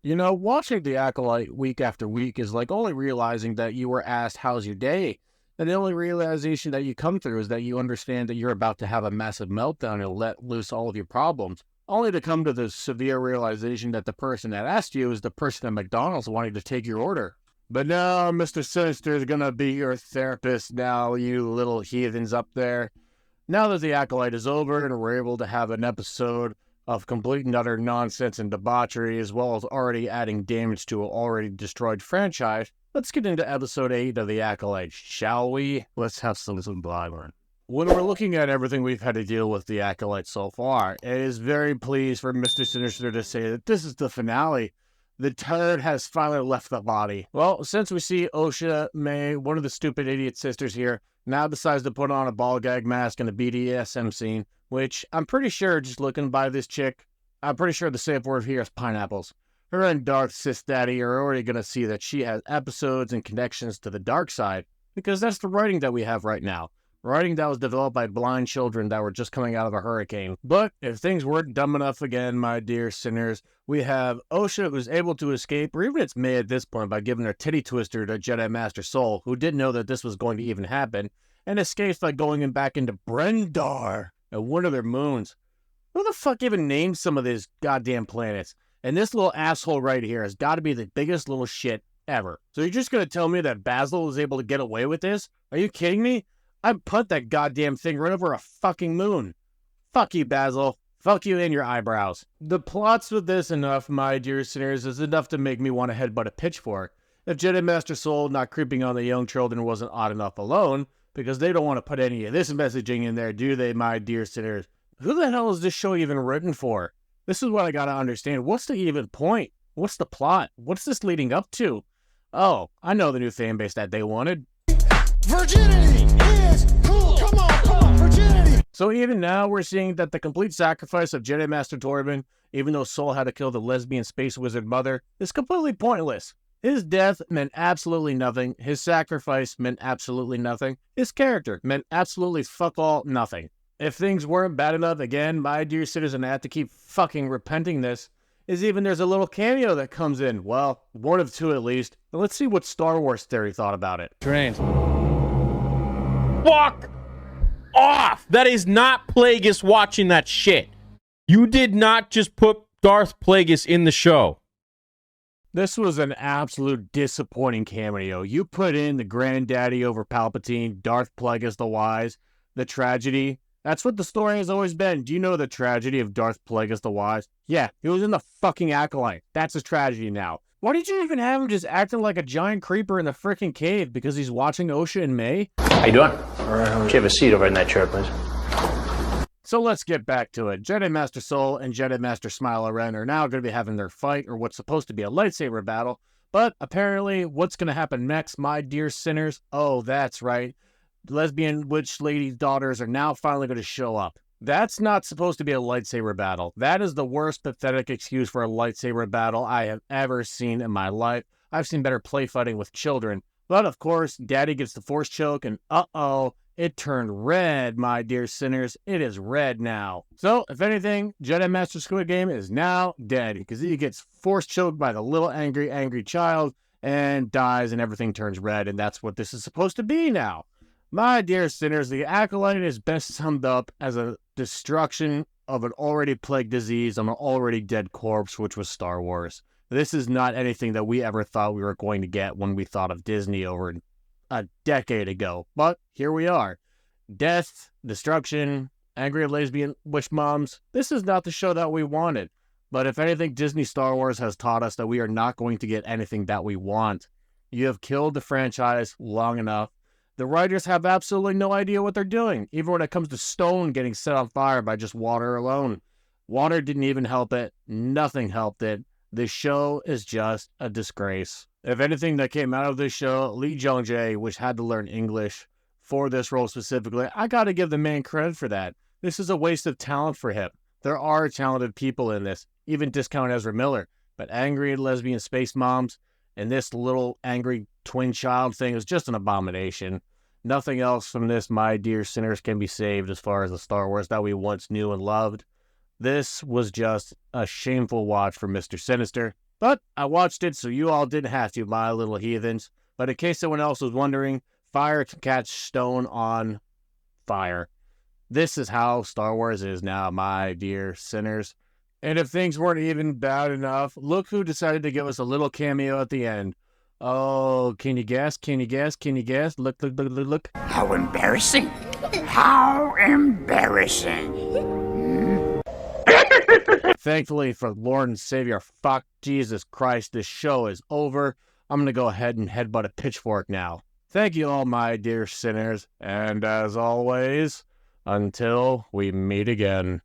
You know, watching The Acolyte week after week is like only realizing that you were asked, how's your day? And the only realization that you come through is that you understand that you're about to have a massive meltdown and let loose all of your problems, only to come to the severe realization that the person that asked you is the person at McDonald's wanting to take your order. But now Mr. Sinister is going to be your therapist now, you little heathens up there. Now that The Acolyte is over and we're able to have an episode of complete and utter nonsense and debauchery, as well as already adding damage to an already destroyed franchise, let's get into episode 8 of The Acolyte, shall we? Let's have some blabber. When we're looking at everything we've had to deal with The Acolyte so far, it is very pleased for Mr. Sinister to say that this is the finale. The turd has finally left the body. Well, since we see Osha May, one of the stupid idiot sisters here, now decides to put on a ball gag mask in a BDSM scene, which I'm pretty sure, just looking by this chick, I'm pretty sure the safe word here is pineapples. Her and Darth Sis Daddy are already going to see that she has episodes and connections to the dark side, because that's the writing that we have right now. Writing that was developed by blind children that were just coming out of a hurricane. But if things weren't dumb enough again, my dear sinners, we have Osha, who's able to escape, or even it's May at this point, by giving her titty twister to Jedi Master Soul, who didn't know that this was going to even happen, and escapes by going back into Brendar, at one of their moons. Who the fuck even named some of these goddamn planets? And this little asshole right here has got to be the biggest little shit ever. So you're just going to tell me that Basil was able to get away with this? Are you kidding me? I'd put that goddamn thing right over a fucking moon. Fuck you, Basil. Fuck you and your eyebrows. The plots with this enough, my dear sinners, is enough to make me want to headbutt a pitchfork. If Jedi Master Soul not creeping on the young children wasn't odd enough alone, because they don't want to put any of this messaging in there, do they, my dear sinners? Who the hell is this show even written for? This is what I gotta understand. What's the even point? What's the plot? What's this leading up to? Oh, I know the new fan base that they wanted. Virginity is cool. Come on, virginity. So even now, we're seeing that the complete sacrifice of Jedi Master Torben, even though Soul had to kill the lesbian space wizard mother, is completely pointless. His death meant absolutely nothing. His sacrifice meant absolutely nothing. His character meant absolutely fuck all nothing. If things weren't bad enough, again, my dear citizen, I have to keep fucking repenting this, is even there's a little cameo that comes in. Well, one of two at least. But let's see what Star Wars Theory thought about it. Trains. Fuck off! That is not Plagueis watching that shit. You did not just put Darth Plagueis in the show. This was an absolute disappointing cameo. You put in the granddaddy over Palpatine, Darth Plagueis the Wise, the tragedy. That's what the story has always been. Do you know the tragedy of Darth Plagueis the Wise? Yeah, he was in the fucking Acolyte. That's his tragedy now. Why did you even have him just acting like a giant creeper in the freaking cave because he's watching Osha and May? How you doing? All right. Could you have a seat over in that chair, please? So let's get back to it. Jedi Master Soul and Jedi Master Smiler Ren are now going to be having their fight, or what's supposed to be a lightsaber battle. But apparently, what's going to happen next, my dear sinners? Oh, that's right. Lesbian witch lady daughters are now finally going to show up. That's not supposed to be a lightsaber battle. That is the worst pathetic excuse for a lightsaber battle I have ever seen in my life. I've seen better play fighting with children. But of course, Daddy gets the force choke and uh-oh, it turned red, my dear sinners. It is red now. So, if anything, Jedi Master Squid Game is now dead because he gets force choked by the little angry child and dies and everything turns red, and that's what this is supposed to be now. My dear sinners, the Acolyte is best summed up as a destruction of an already plagued disease on an already dead corpse, which was Star Wars. This is not anything that we ever thought we were going to get when we thought of Disney over a decade ago. But here we are. Death, destruction, angry lesbian witch moms. This is not the show that we wanted. But if anything, Disney Star Wars has taught us that we are not going to get anything that we want. You have killed the franchise long enough. The writers have absolutely no idea what they're doing, even when it comes to stone getting set on fire by just water alone. Water didn't even help it. Nothing helped it. This show is just a disgrace. If anything that came out of this show, Lee Jong-jae, which had to learn English for this role specifically, I gotta give the man credit for that. This is a waste of talent for him. There are talented people in this, even discount Ezra Miller, but angry lesbian space moms and this little angry twin child thing is just an abomination. Nothing else from this, my dear sinners, can be saved as far as the Star Wars that we once knew and loved. This was just a shameful watch for Mr. Sinister. But I watched it so you all didn't have to, my little heathens. But in case someone else was wondering, fire can catch stone on fire. This is how Star Wars is now, my dear sinners. And if things weren't even bad enough, look who decided to give us a little cameo at the end. Oh, can you guess? Can you guess? Can you guess? Look, look, look, look, look. How embarrassing. How embarrassing. Thankfully for Lord and Savior, fuck Jesus Christ, this show is over. I'm gonna go ahead and headbutt a pitchfork now. Thank you all, my dear sinners, and as always, until we meet again.